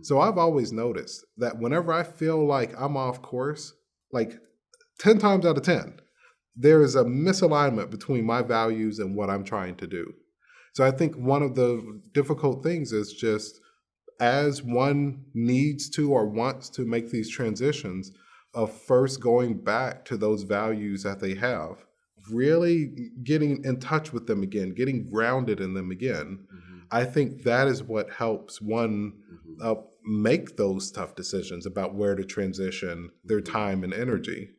So I've always noticed that whenever I feel like I'm off course, like 10 times out of 10, there is a misalignment between my values and what I'm trying to do. So I think one of the difficult things is just as one needs to or wants to make these transitions of first going back to those values that they have, really getting in touch with them again, getting grounded in them again. I think that is what helps one make those tough decisions about where to transition their time and energy.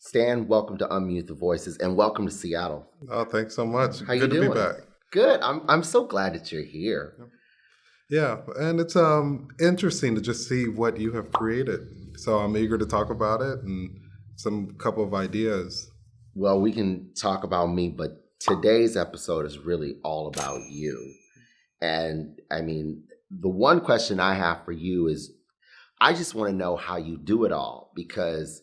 Stan, welcome to Unmute the Voices and welcome to Seattle. Oh, thanks so much. How you Good to doing? be back. Good. I'm so glad that you're here. Yeah, and it's interesting to just see what you have created. So I'm eager to talk about it and some couple of ideas. Well, we can talk about me, but today's episode is really all about you. And I mean, the one question I have for you is, I just want to know how you do it all, because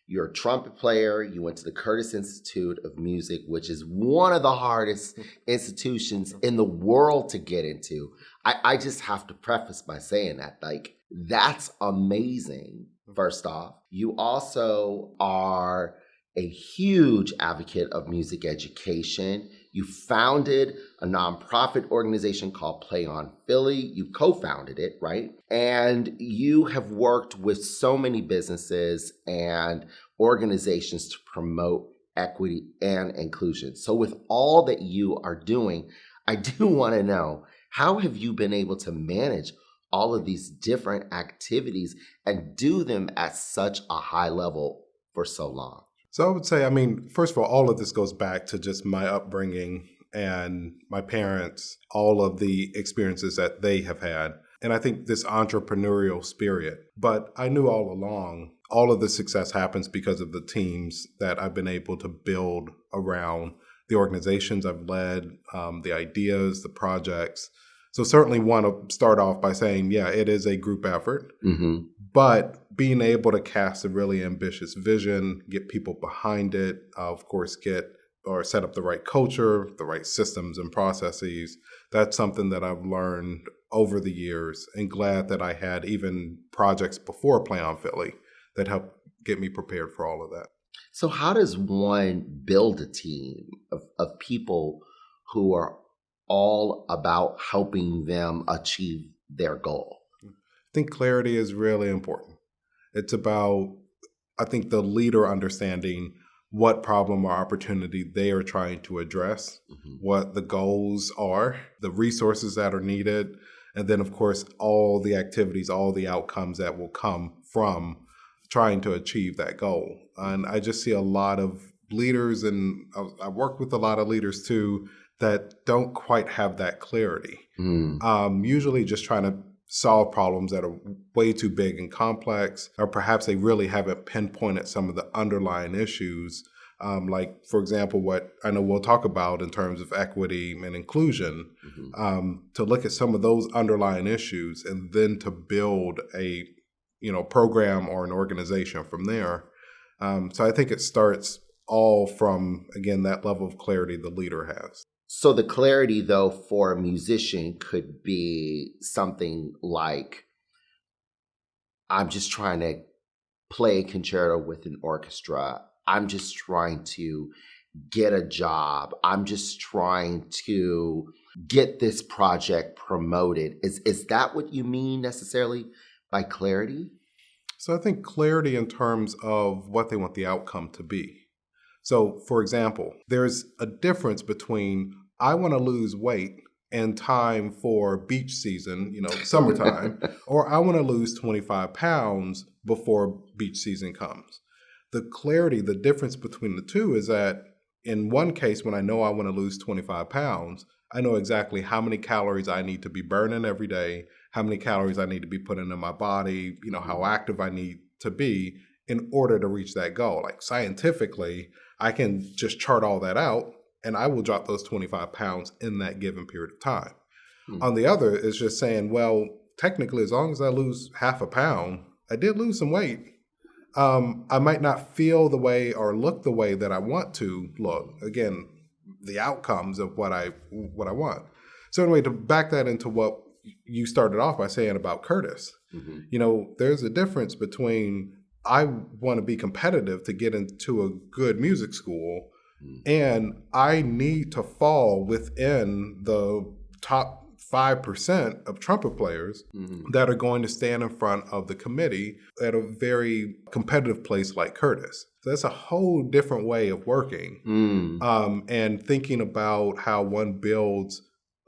you're a trumpet player. You went to the Curtis Institute of Music, which is one of the hardest institutions in the world to get into. I just have to preface by saying that, like, that's amazing, first off. You also are a huge advocate of music education. You founded a nonprofit organization called Play On Philly. You co-founded it, right? And you have worked with so many businesses and organizations to promote equity and inclusion. So with all that you are doing, I do want to know, how have you been able to manage all of these different activities and do them at such a high level for so long? So I would say, first of all of this goes back to just my upbringing and my parents, all of the experiences that they have had. And I think this entrepreneurial spirit. But I knew all along, all of the success happens because of the teams that I've been able to build around the organizations I've led, the ideas, the projects. So certainly want to start off by saying, yeah, it is a group effort. But being able to cast a really ambitious vision, get people behind it, of course, set up the right culture, the right systems and processes. That's something that I've learned over the years, and glad that I had even projects before Play On Philly that helped get me prepared for all of that. So how does one build a team of people who are all about helping them achieve their goal? I think clarity is really important. It's about, I think, the leader understanding what problem or opportunity they are trying to address, what the goals are, the resources that are needed, and then, of course, all the activities, all the outcomes that will come from trying to achieve that goal. And I just see a lot of leaders, and I work with a lot of leaders too, that don't quite have that clarity. Usually just trying to solve problems that are way too big and complex, or perhaps they really haven't pinpointed some of the underlying issues. Like, for example, what I know we'll talk about in terms of equity and inclusion, to look at some of those underlying issues and then to build a program or an organization from there. So I think it starts all from, again, that level of clarity the leader has. So the clarity, though, for a musician could be something like, I'm just trying to play a concerto with an orchestra. I'm just trying to get a job. I'm just trying to get this project promoted. Is that what you mean necessarily by clarity? So I think clarity in terms of what they want the outcome to be. So, for example, there's a difference between I want to lose weight in time for beach season, summertime, or I want to lose 25 pounds before beach season comes. The clarity, the difference between the two is that in one case, when I know I want to lose 25 pounds, I know exactly how many calories I need to be burning every day, how many calories I need to be putting in my body, how active I need to be in order to reach that goal. Like, scientifically, I can just chart all that out and I will drop those 25 pounds in that given period of time. Hmm. On the other, it's just saying, well, technically, as long as I lose half a pound, I did lose some weight. I might not feel the way or look the way that I want to look. Again, the outcomes of what I want. So anyway, to back that into what you started off by saying about Curtis, there's a difference between I want to be competitive to get into a good music school, and I need to fall within the top 5% of trumpet players that are going to stand in front of the committee at a very competitive place like Curtis. So that's a whole different way of working and thinking about how one builds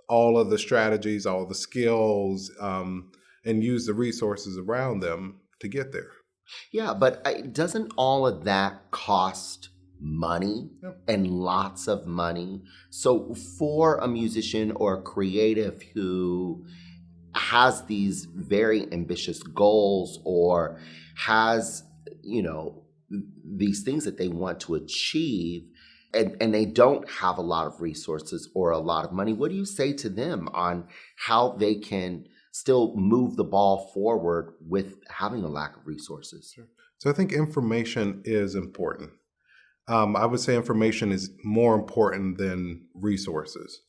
all of the strategies, all the skills, and use the resources around them to get there. Yeah, but doesn't all of that cost money and lots of money? So for a musician or a creative who has these very ambitious goals or has, these things that they want to achieve, and they don't have a lot of resources or a lot of money, what do you say to them on how they can still move the ball forward with having a lack of resources? Sure. So I think information is important. I would say information is more important than resources.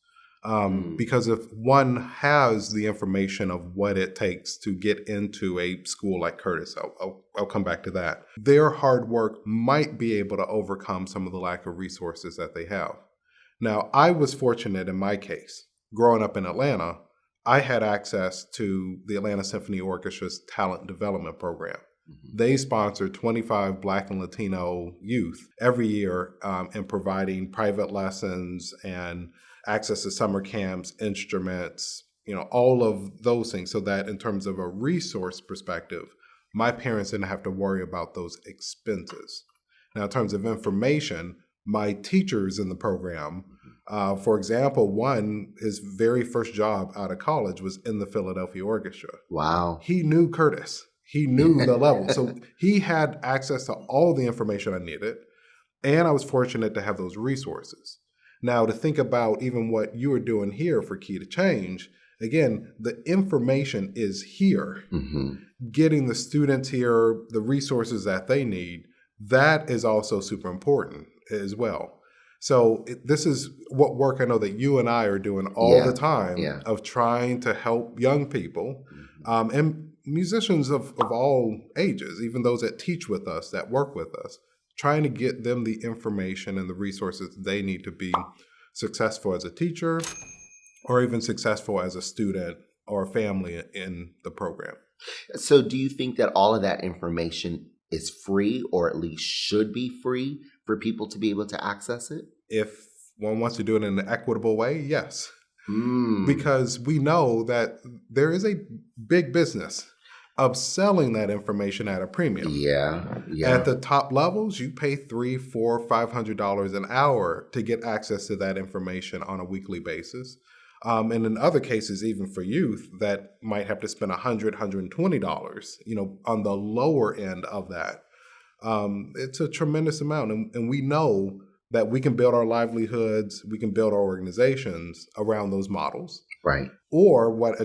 Because if one has the information of what it takes to get into a school like Curtis, I'll come back to that, their hard work might be able to overcome some of the lack of resources that they have. Now, I was fortunate in my case. Growing up in Atlanta, I had access to the Atlanta Symphony Orchestra's talent development program. They sponsor 25 Black and Latino youth every year in providing private lessons and access to summer camps, instruments, all of those things, so that in terms of a resource perspective, my parents didn't have to worry about those expenses. Now, in terms of information, my teachers in the program, for example, his very first job out of college was in the Philadelphia Orchestra. Wow. He knew Curtis. He knew the level. So he had access to all the information I needed, and I was fortunate to have those resources. Now, to think about even what you are doing here for Key to Change, again, the information is here. Getting the students here, the resources that they need, that is also super important as well. So this is what work I know that you and I are doing all the time of trying to help young people and musicians of all ages, even those that teach with us, that work with us, trying to get them the information and the resources they need to be successful as a teacher or even successful as a student or a family in the program. So do you think that all of that information is free, or at least should be free for people to be able to access it? If one wants to do it in an equitable way, yes. Because we know that there is a big business of selling that information at a premium. Yeah. At the top levels, you pay $300, $400, $500 an hour to get access to that information on a weekly basis. And in other cases, even for youth, that might have to spend $100, $120, on the lower end of that. It's a tremendous amount. And we know that we can build our livelihoods, we can build our organizations around those models. Right. Or what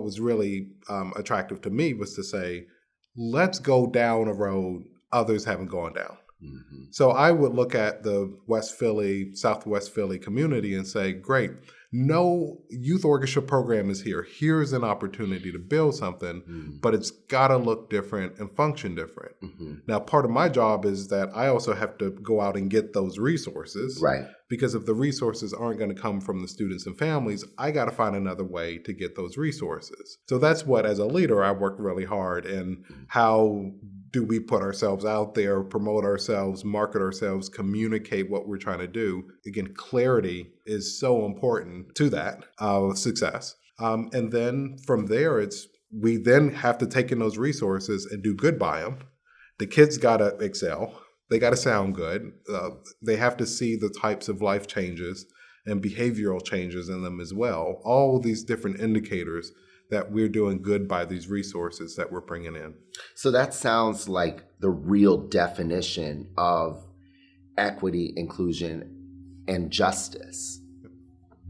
was really attractive to me was to say, let's go down a road others haven't gone down. So I would look at the West Philly, Southwest Philly community and say, great, no youth orchestra program is here. Here's an opportunity to build something, but it's got to look different and function different. Now, part of my job is that I also have to go out and get those resources. Right. Because if the resources aren't going to come from the students and families, I got to find another way to get those resources. So that's what, as a leader, I work really hard in how do we put ourselves out there, promote ourselves, market ourselves, communicate what we're trying to do. Again, clarity is so important to that success. And then from there, we then have to take in those resources and do good by them. The kids got to excel. They got to sound good. They have to see the types of life changes and behavioral changes in them as well. All these different indicators that we're doing good by these resources that we're bringing in. So that sounds like the real definition of equity, inclusion, and justice.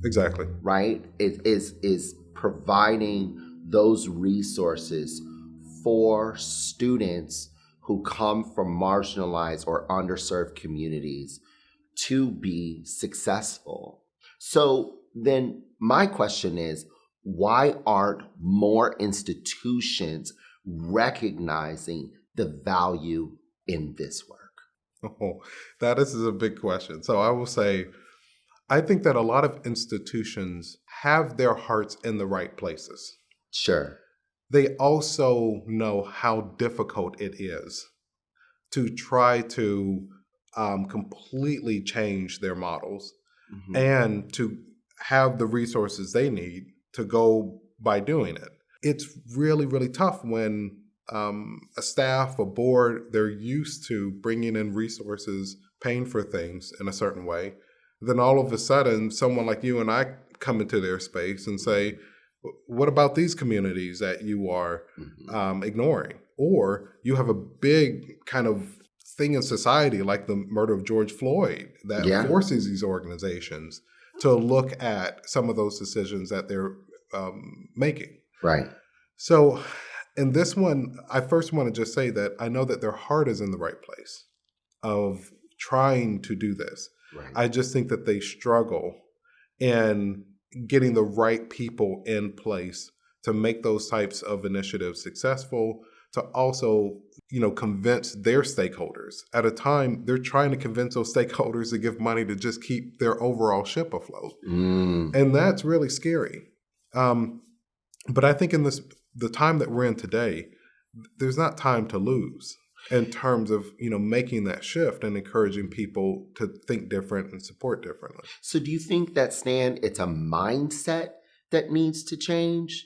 Exactly. Right? It is providing those resources for students who come from marginalized or underserved communities to be successful. So then my question is, why aren't more institutions recognizing the value in this work? Oh, that is a big question. So I will say, I think that a lot of institutions have their hearts in the right places. Sure. They also know how difficult it is to try to completely change their models and to have the resources they need to go by doing it. It's really, really tough when a staff, a board, they're used to bringing in resources, paying for things in a certain way. Then all of a sudden, someone like you and I come into their space and say, what about these communities that you are ignoring? Or you have a big kind of thing in society like the murder of George Floyd that forces these organizations to look at some of those decisions that they're making. Right. So in this one, I first want to just say that I know that their heart is in the right place of trying to do this. Right. I just think that they struggle in getting the right people in place to make those types of initiatives successful, to also, convince their stakeholders. At a time, they're trying to convince those stakeholders to give money to just keep their overall ship afloat. And that's really scary. But I think in the time that we're in today, there's not time to lose in terms of, making that shift and encouraging people to think different and support differently. So do you think that, Stan, it's a mindset that needs to change,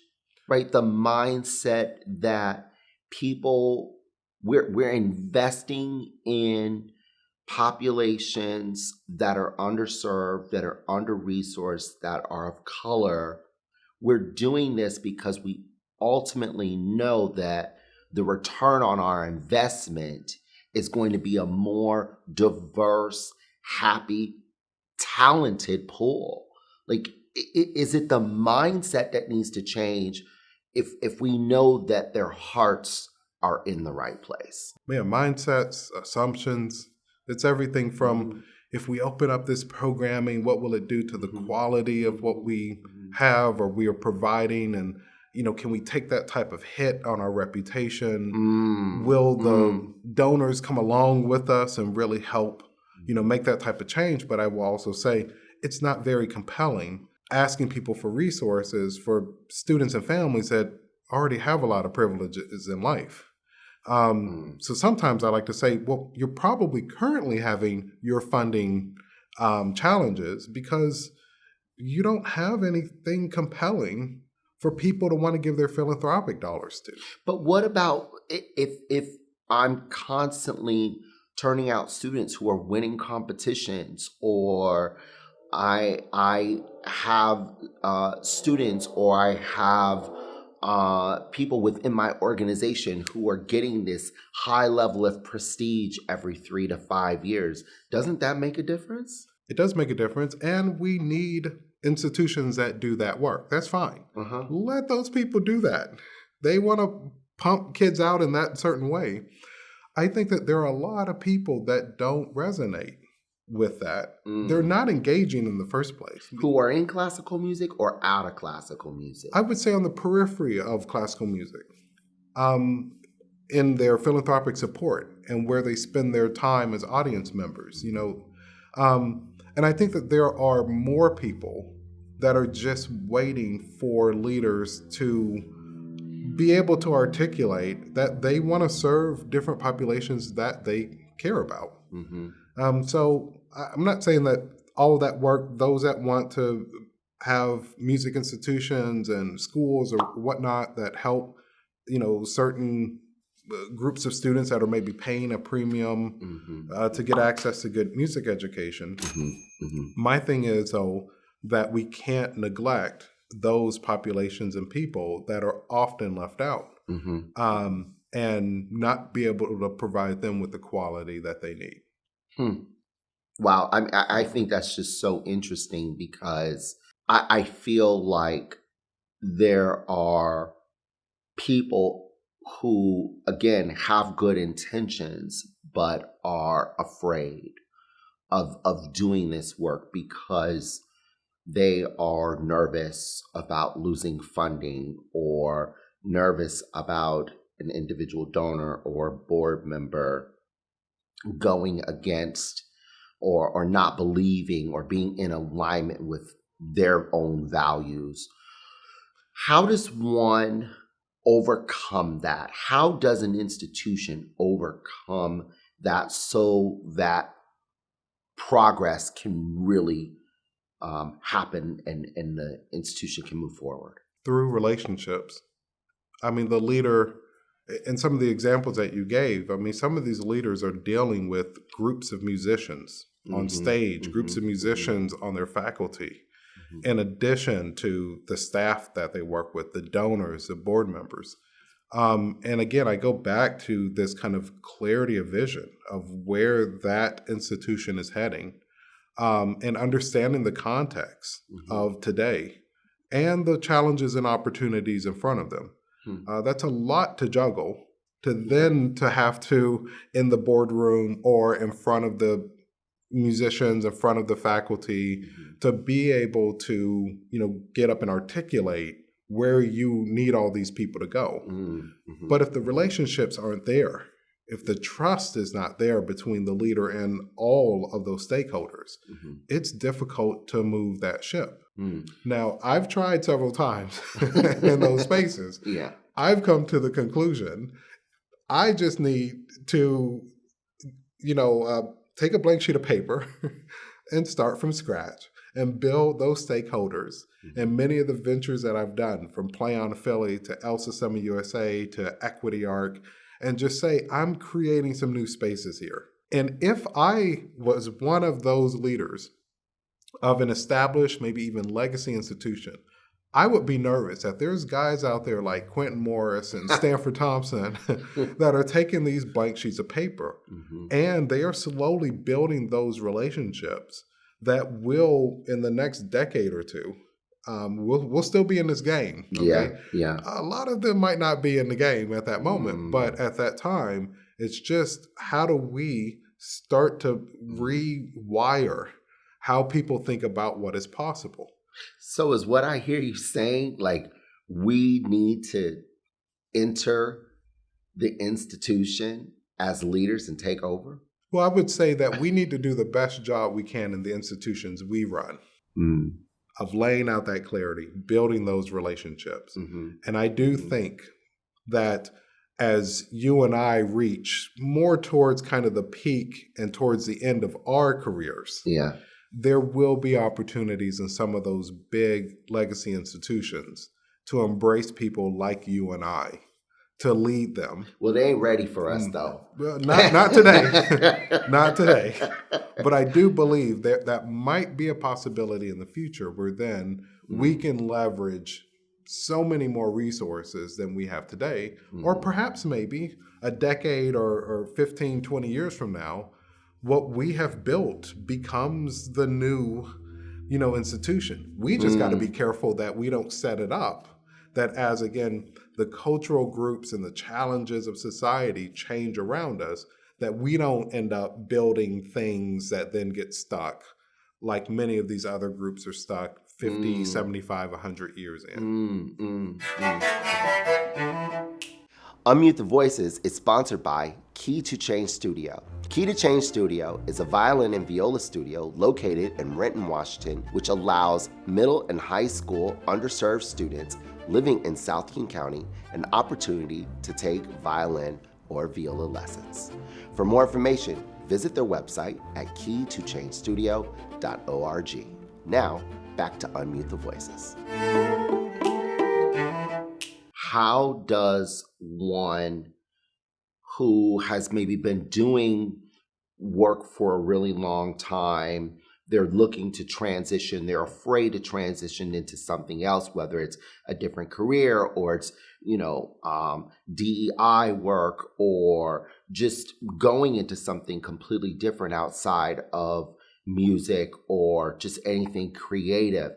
right? The mindset that people, we're investing in populations that are underserved, that are under-resourced, that are of color. We're doing this because we ultimately know that the return on our investment is going to be a more diverse, happy, talented pool. Like, is it the mindset that needs to change if we know that their hearts are in the right place? Yeah, mindsets, assumptions, it's everything from if we open up this programming, what will it do to the quality of what we have or we are providing? And can we take that type of hit on our reputation? Will the donors come along with us and really help, make that type of change? But I will also say it's not very compelling asking people for resources for students and families that already have a lot of privileges in life. So sometimes I like to say, well, you're probably currently having your funding challenges because you don't have anything compelling for people to want to give their philanthropic dollars to. But what about if I'm constantly turning out students who are winning competitions, or I have students, or I have people within my organization who are getting this high level of prestige every 3 to 5 years? Doesn't that make a difference? It does make a difference, and we need institutions that do that work. That's fine. Let those people do that. They want to pump kids out in that certain way. I think that there are a lot of people that don't resonate with that. They're not engaging in the first place. Who are in classical music or out of classical music? I would say on the periphery of classical music, in their philanthropic support and where they spend their time as audience members, and I think that there are more people that are just waiting for leaders to be able to articulate that they want to serve different populations that they care about. So I'm not saying that all of that work, those that want to have music institutions and schools or whatnot that help, certain groups of students that are maybe paying a premium to get access to good music education. My thing is, though, that we can't neglect those populations and people that are often left out and not be able to provide them with the quality that they need. Wow. I think that's just so interesting because I feel like there are people who, again, have good intentions, but are afraid of doing this work because they are nervous about losing funding or nervous about an individual donor or board member going against or not believing or being in alignment with their own values. How does one overcome that? How does an institution overcome that so that progress can really happen and the institution can move forward? Through relationships. I mean, the leader, and some of the examples that you gave, I mean, some of these leaders are dealing with groups of musicians on stage, groups of musicians on their faculty, in addition to the staff that they work with, the donors, the board members. And again, I go back to this kind of clarity of vision of where that institution is heading, and understanding the context of today and the challenges and opportunities in front of them. That's a lot to juggle, to have to, in the boardroom or in front of the musicians, in front of the faculty, to be able to, get up and articulate where you need all these people to go. But if the relationships aren't there, if the trust is not there between the leader and all of those stakeholders, it's difficult to move that ship. Now, I've tried several times in those spaces. Yeah. I've come to the conclusion, I just need to, take a blank sheet of paper and start from scratch and build those stakeholders. And many of the ventures that I've done, from Play on Philly to El Sistema USA to Equity Arc, and just say, I'm creating some new spaces here. And if I was one of those leaders of an established, maybe even legacy institution, I would be nervous that there's guys out there like Quinton Morris and Stanford Thompson that are taking these blank sheets of paper and they are slowly building those relationships that will, in the next decade or two, we'll still be in this game. Okay? Yeah. A lot of them might not be in the game at that moment, but at that time, it's just, how do we start to rewire how people think about what is possible? So is what I hear you saying, like, we need to enter the institution as leaders and take over? Well, I would say that we need to do the best job we can in the institutions we run of laying out that clarity, building those relationships. And I do think that as you and I reach more towards kind of the peak and towards the end of our careers, there will be opportunities in some of those big legacy institutions to embrace people like you and I, to lead them. Well, they ain't ready for us, though. Well, not today. Not today. But I do believe that might be a possibility in the future where then we can leverage so many more resources than we have today, or perhaps maybe a decade or 15, 20 years from now, what we have built becomes the new, institution. We just got to be careful that we don't set it up, that as, again, the cultural groups and the challenges of society change around us, that we don't end up building things that then get stuck like many of these other groups are stuck 50, 75, 100 years in. Unmute the Voices is sponsored by Key to Change Studio. Key to Change Studio is a violin and viola studio located in Renton, Washington, which allows middle and high school underserved students living in South King County an opportunity to take violin or viola lessons. For more information, visit their website at keytochangestudio.org. Now, back to Unmute the Voices. How does one who has maybe been doing work for a really long time, they're looking to transition, they're afraid to transition into something else, whether it's a different career or it's, DEI work or just going into something completely different outside of music or just anything creative,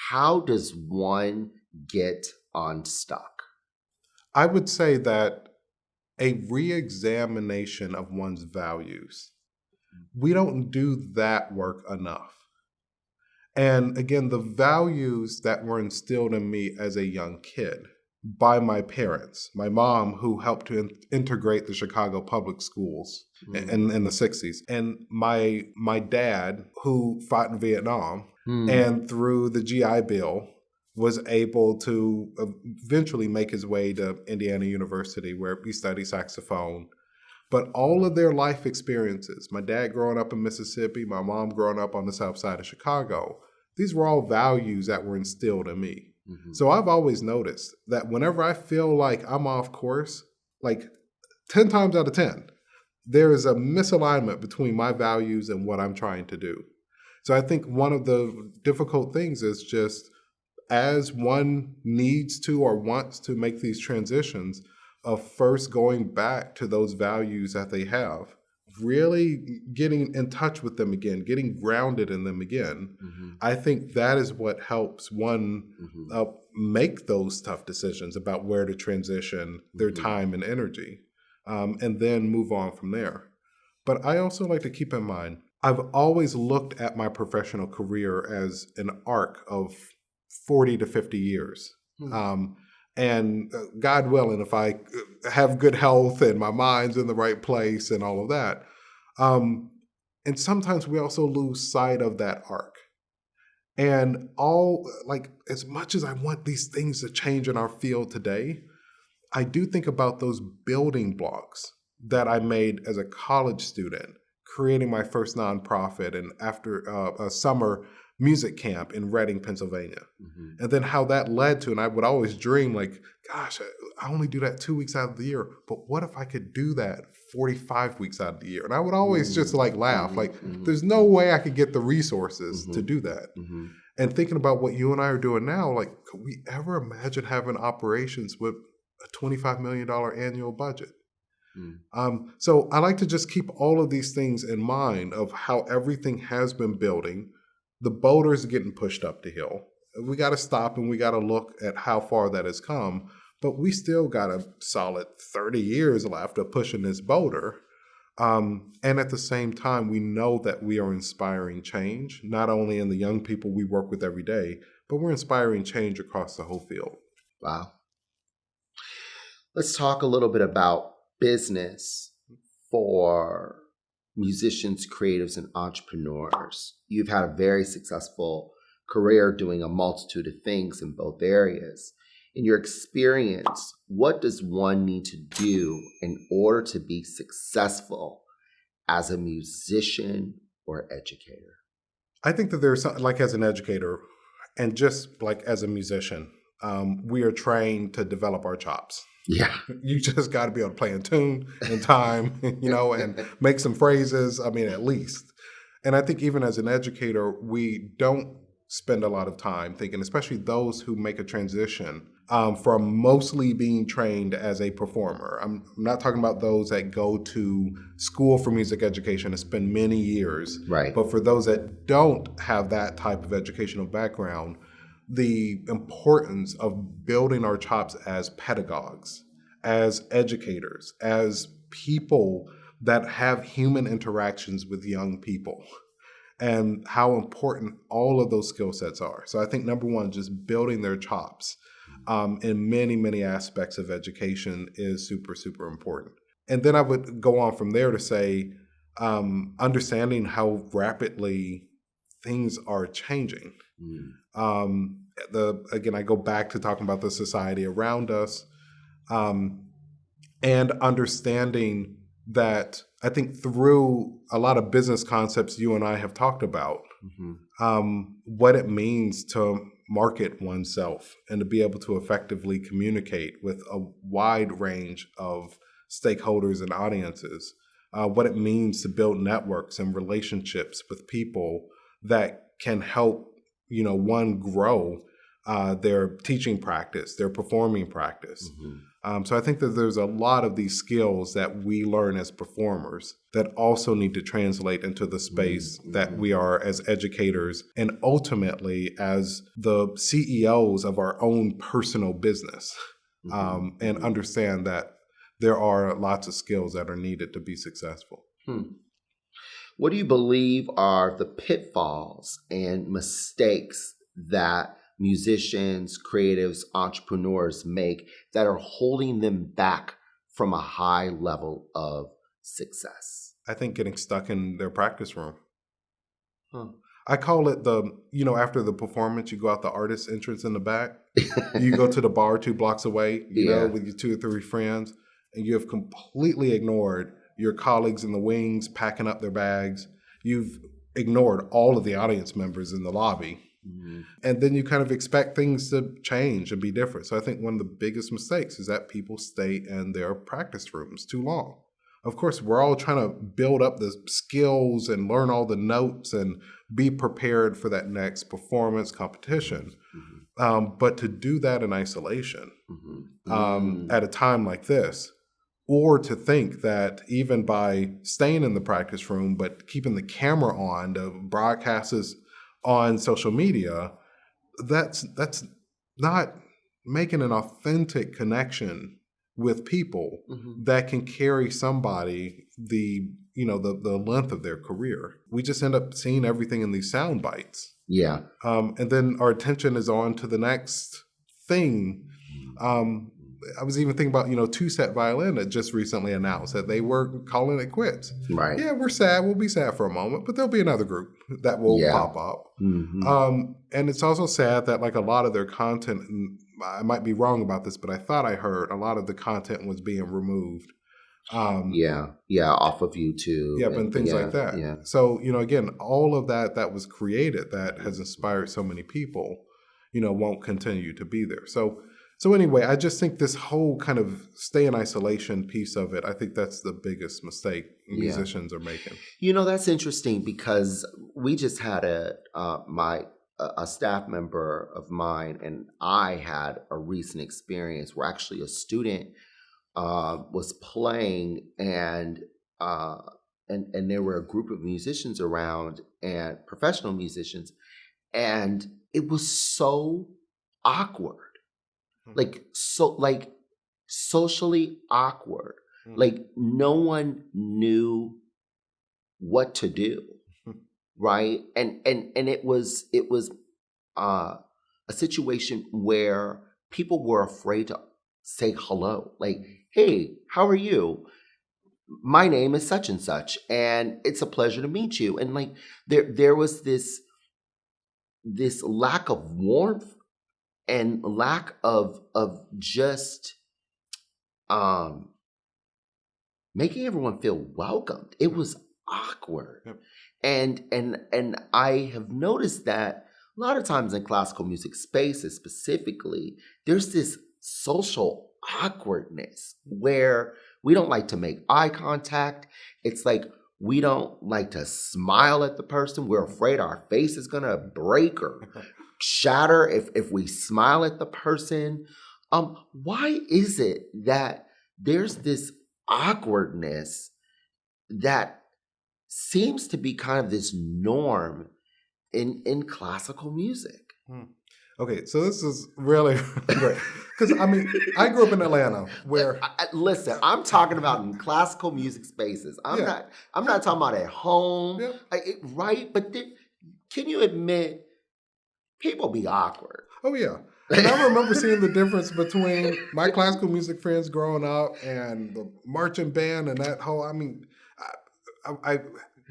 how does one get unstuck? I would say that a re-examination of one's values, we don't do that work enough. And again, the values that were instilled in me as a young kid by my parents, my mom, who helped to integrate the Chicago public schools in the 60s, and my dad, who fought in Vietnam, and through the GI Bill was able to eventually make his way to Indiana University, where he studied saxophone. But all of their life experiences, my dad growing up in Mississippi, my mom growing up on the south side of Chicago, these were all values that were instilled in me. So I've always noticed that whenever I feel like I'm off course, like 10 times out of 10, there is a misalignment between my values and what I'm trying to do. So I think one of the difficult things is just as one needs to or wants to make these transitions of first going back to those values that they have, really getting in touch with them again, getting grounded in them again. I think that is what helps one make those tough decisions about where to transition their time and energy, and then move on from there. But I also like to keep in mind, I've always looked at my professional career as an arc of 40 to 50 years. And God willing, if I have good health and my mind's in the right place and all of that. And sometimes we also lose sight of that arc. And as much as I want these things to change in our field today, I do think about those building blocks that I made as a college student, creating my first nonprofit and after a summer music camp in Reading, Pennsylvania. And then how that led to, and I would always dream like, gosh, I only do that 2 weeks out of the year, but what if I could do that 45 weeks out of the year? And I would always just laugh, there's no way I could get the resources to do that. And thinking about what you and I are doing now, could we ever imagine having operations with a $25 million annual budget? So I like to just keep all of these things in mind of how everything has been building. The boulders are getting pushed up the hill. We got to stop and we got to look at how far that has come. But we still got a solid 30 years left of pushing this boulder. And at the same time, we know that we are inspiring change, not only in the young people we work with every day, but we're inspiring change across the whole field. Wow. Let's talk a little bit about business for musicians, creatives, and entrepreneurs. You've had a very successful career doing a multitude of things in both areas. In your experience, what does one need to do in order to be successful as a musician or educator? I think that there's something as an educator and just as a musician, we are trained to develop our chops. Yeah. You just got to be able to play in tune and time, and make some phrases, at least. And I think even as an educator, we don't spend a lot of time thinking, especially those who make a transition from mostly being trained as a performer. I'm not talking about those that go to school for music education and spend many years. Right. But for those that don't have that type of educational background, the importance of building our chops as pedagogues, as educators, as people that have human interactions with young people, and how important all of those skill sets are. So I think number one, just building their chops in many, many aspects of education is super, super important. And then I would go on from there to say, understanding how rapidly things are changing. Again, I go back to talking about the society around us, and understanding that I think through a lot of business concepts you and I have talked about, what it means to market oneself and to be able to effectively communicate with a wide range of stakeholders and audiences, what it means to build networks and relationships with people that can help one grow their teaching practice, their performing practice. Mm-hmm. So I think that there's a lot of these skills that we learn as performers that also need to translate into the space that we are as educators and ultimately as the CEOs of our own personal business, and understand that there are lots of skills that are needed to be successful. What do you believe are the pitfalls and mistakes that musicians, creatives, entrepreneurs make that are holding them back from a high level of success? I think getting stuck in their practice room. I call it after the performance, you go out the artist entrance in the back. You go to the bar 2 blocks away, with your 2 or 3 friends, and you have completely ignored your colleagues in the wings packing up their bags. You've ignored all of the audience members in the lobby. And then you kind of expect things to change and be different. So I think one of the biggest mistakes is that people stay in their practice rooms too long. Of course, we're all trying to build up the skills and learn all the notes and be prepared for that next performance competition. But to do that in isolation at a time like this, or to think that even by staying in the practice room but keeping the camera on, the broadcast is on social media, that's not making an authentic connection with people that can carry somebody the length of their career. We just end up seeing everything in these sound bites. Yeah. And then our attention is on to the next thing. I was even thinking about, Two Set Violin that just recently announced that they were calling it quits. Right. Yeah, we're sad. We'll be sad for a moment, but there'll be another group that will pop up. And it's also sad that a lot of their content, and I might be wrong about this, but I thought I heard a lot of the content was being removed. Off of YouTube. And things like that. Yeah. So, again, all of that was created that has inspired so many people, won't continue to be there. So anyway, I just think this whole kind of stay in isolation piece of it, I think that's the biggest mistake musicians are making. That's interesting because we just had a staff member of mine and I had a recent experience where actually a student was playing and there were a group of musicians around and professional musicians, and it was so awkward. Socially awkward. No one knew what to do, right? And it was a situation where people were afraid to say hello. Hey, how are you? My name is such and such, and it's a pleasure to meet you. And there was this lack of warmth and lack of just making everyone feel welcomed. It was awkward. Yep. And I have noticed that a lot of times in classical music spaces specifically, there's this social awkwardness where we don't like to make eye contact. It's we don't like to smile at the person. We're afraid our face is going to break or shatter if we smile at the person. Why is it that there's this awkwardness that seems to be kind of this norm in classical music? Okay, so this is really great. Because, I grew up in Atlanta where... Listen, I'm talking about in classical music spaces. I'm not talking about at home. Right? But can you admit people be awkward? Oh, yeah. And I remember seeing the difference between my classical music friends growing up and the marching band and that whole, I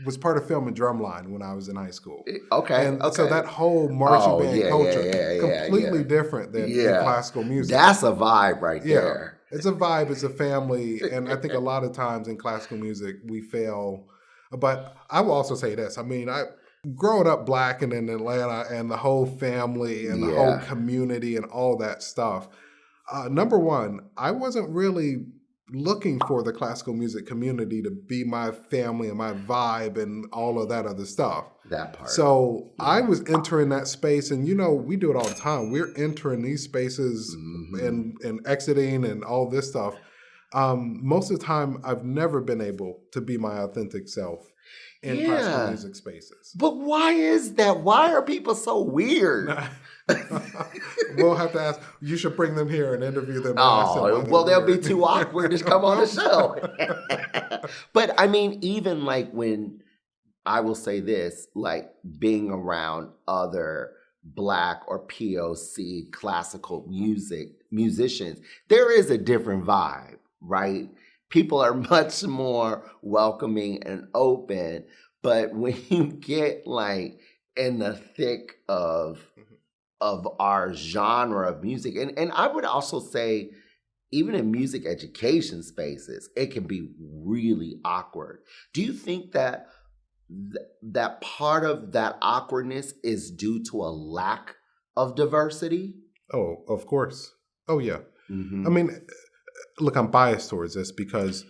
was part of Film and Drumline when I was in high school. Okay. So that whole marching band culture, completely different than classical music. That's a vibe right there. It's a vibe, it's a family. And I think a lot of times in classical music, we fail. But I will also say this. Growing up Black and in Atlanta and the whole family and the whole community and all that stuff, number one, I wasn't really looking for the classical music community to be my family and my vibe and all of that other stuff. That part. So I was entering that space, and we do it all the time. We're entering these spaces and exiting and all this stuff. Most of the time, I've never been able to be my authentic self in classical music spaces. But why is that? Why are people so weird? We'll have to ask. You should bring them here and interview them. Well, they'll be too awkward to come on the show. But I mean, even like when I will say this, like being around other Black or POC classical musicians, there is a different vibe, right? People are much more welcoming and open. But when you get like in the thick of our genre of music, and I would also say even in music education spaces, it can be really awkward. Do you think that that part of that awkwardness is due to a lack of diversity? Oh, of course. Oh, yeah. Mm-hmm. I mean, look, I'm biased towards this because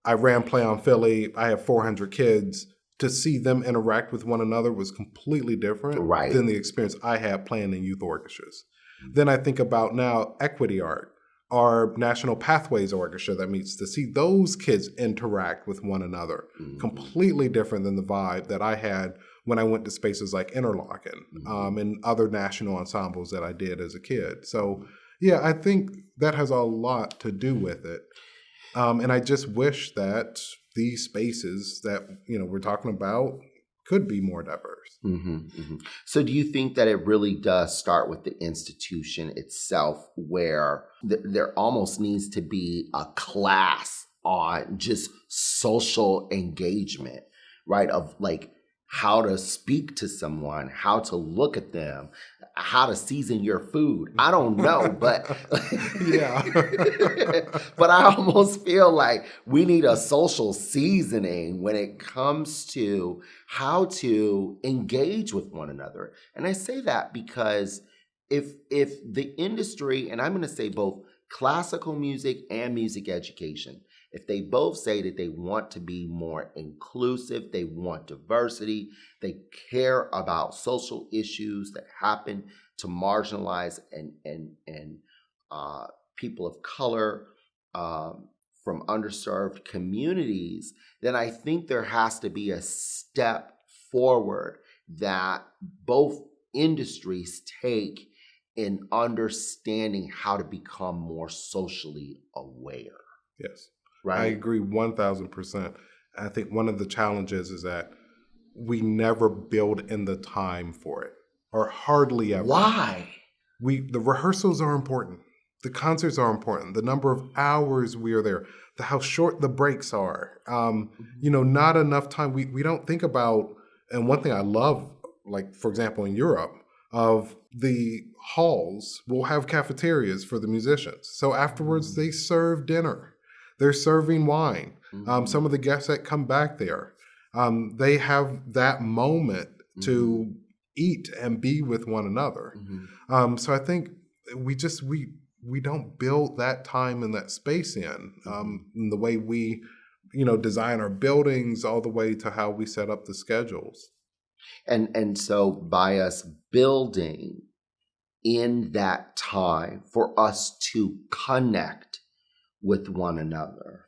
I ran Play on Philly. I have 400 kids. To see them interact with one another was completely different than the experience I had playing in youth orchestras. Then I think about now Equity Art, our National Pathways Orchestra that meets to see those kids interact with one another. Completely different than the vibe that I had when I went to spaces like Interlochen and other national ensembles that I did as a kid. So, yeah, I think that has a lot to do with it. And I just wish that these spaces that we're talking about could be more diverse. So do you think that it really does start with the institution itself, where there almost needs to be a class on just social engagement, right? Of like how to speak to someone, how to look at them, how to season your food. I don't know, but yeah. But I almost feel like we need a social seasoning when it comes to how to engage with one another. And I say that because if the industry, and I'm going to say both classical music and music education, if they both say that they want to be more inclusive, they want diversity, they care about social issues that happen to marginalized and people of color from underserved communities, then I think there has to be a step forward that both industries take in understanding how to become more socially aware. Yes. Right. I agree 1,000%. I think one of the challenges is that we never build in the time for it, or hardly ever. Why? The rehearsals are important. The concerts are important. The number of hours we are there, how short the breaks are. Not enough time. We don't think about, and one thing I love, like for example in Europe, of the halls will have cafeterias for the musicians. So afterwards they serve dinner. They're serving wine. Some of the guests that come back there, they have that moment to eat and be with one another. So I think we don't build that time and that space in the way we, design our buildings, all the way to how we set up the schedules. And so by us building in that time for us to connect with one another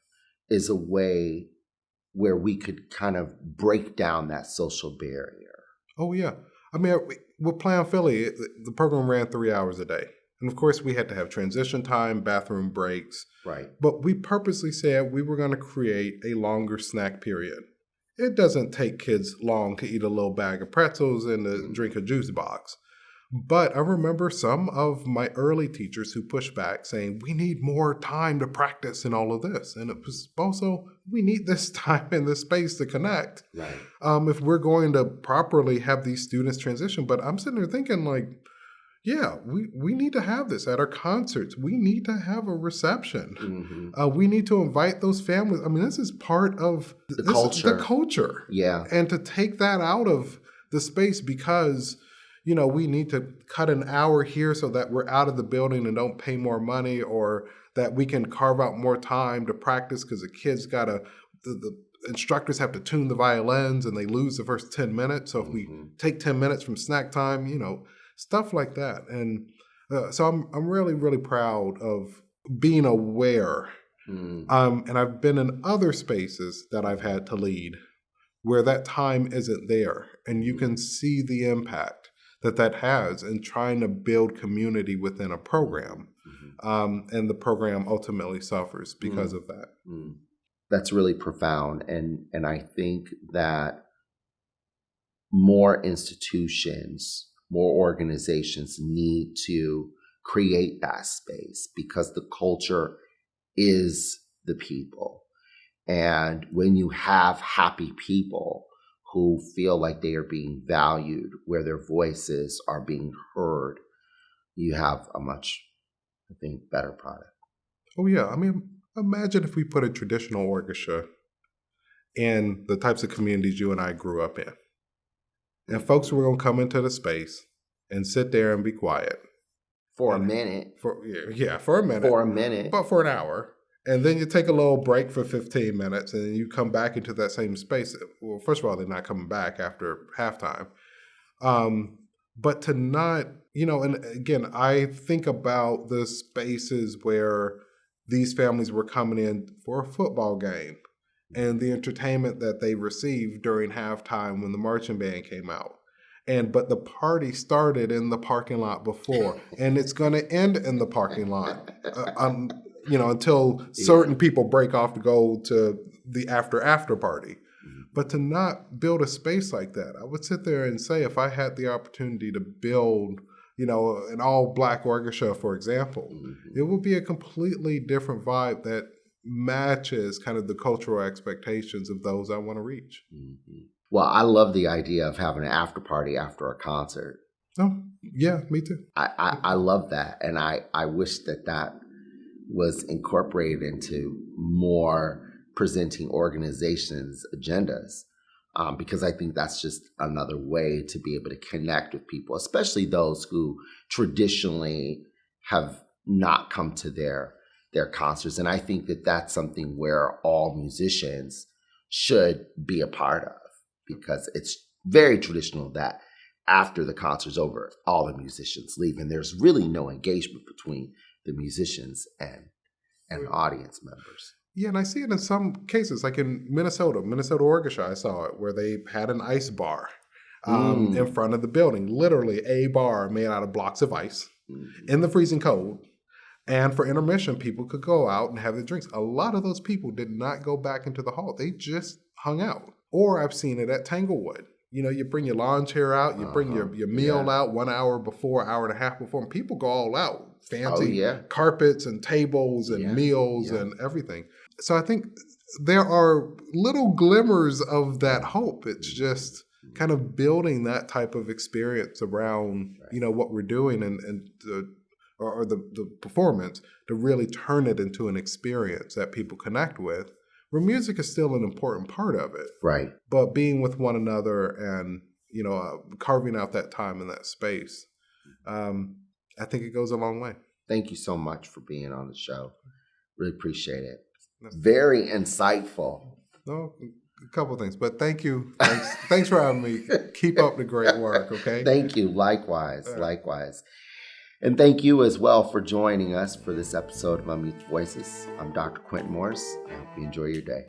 is a way where we could kind of break down that social barrier. Oh, yeah. I mean, with Play on Philly, the program ran 3 hours a day. And of course, we had to have transition time, bathroom breaks. Right. But we purposely said we were going to create a longer snack period. It doesn't take kids long to eat a little bag of pretzels and to drink a juice box. But I remember some of my early teachers who pushed back saying, we need more time to practice and all of this. And it was also, we need this time and this space to connect. Right. If we're going to properly have these students transition. But I'm sitting there thinking like, yeah, we need to have this at our concerts. We need to have a reception. We need to invite those families. I mean, this is part of the culture. Yeah. And to take that out of the space because we need to cut an hour here so that we're out of the building and don't pay more money, or that we can carve out more time to practice because the instructors have to tune the violins and they lose the first 10 minutes. So if we take 10 minutes from snack time, stuff like that. And so I'm really, really proud of being aware. And I've been in other spaces that I've had to lead where that time isn't there. And you can see the impact that has in trying to build community within a program. And the program ultimately suffers because of that. That's really profound. And I think that more institutions, more organizations need to create that space because the culture is the people. And when you have happy people who feel like they are being valued, where their voices are being heard, you have a much, I think, better product. Oh, yeah. I mean, imagine if we put a traditional orchestra in the types of communities you and I grew up in. And folks were going to come into the space and sit there and be quiet. For a minute. For a minute. For a minute. But for an hour. And then you take a little break for 15 minutes and then you come back into that same space. Well, first of all, they're not coming back after halftime. But to not, and again, I think about the spaces where these families were coming in for a football game and the entertainment that they received during halftime when the marching band came out. But the party started in the parking lot before, and it's going to end in the parking lot, until certain people break off to go to the after party. But to not build a space like that, I would sit there and say, if I had the opportunity to build, an all-Black orchestra, for example, it would be a completely different vibe that matches kind of the cultural expectations of those I want to reach. Well, I love the idea of having an after party after a concert. Oh, yeah, me too. I love that. And I wish that was incorporated into more presenting organizations' agendas, because I think that's just another way to be able to connect with people, especially those who traditionally have not come to their concerts. And I think that that's something where all musicians should be a part of, because it's very traditional that after the concert's over, all the musicians leave, and there's really no engagement between the musicians and audience members. Yeah, and I see it in some cases, like in Minnesota Orchestra, I saw it, where they had an ice bar in front of the building, literally a bar made out of blocks of ice in the freezing cold. And for intermission, people could go out and have their drinks. A lot of those people did not go back into the hall. They just hung out. Or I've seen it at Tanglewood. You bring your lawn chair out, you bring your meal out 1 hour before, hour and a half before, and people go all out. Fancy carpets and tables and meals and everything. So I think there are little glimmers of that hope. It's just kind of building that type of experience around, what we're doing and the performance to really turn it into an experience that people connect with, where music is still an important part of it. Right. But being with one another and, carving out that time and that space, I think it goes a long way. Thank you so much for being on the show. Really appreciate it. Very insightful. No, a couple of things, but thank you. Thanks for having me. Keep up the great work, okay? Thank you. Likewise. Likewise. And thank you as well for joining us for this episode of Unmute Voices. I'm Dr. Quinton Morris. I hope you enjoy your day.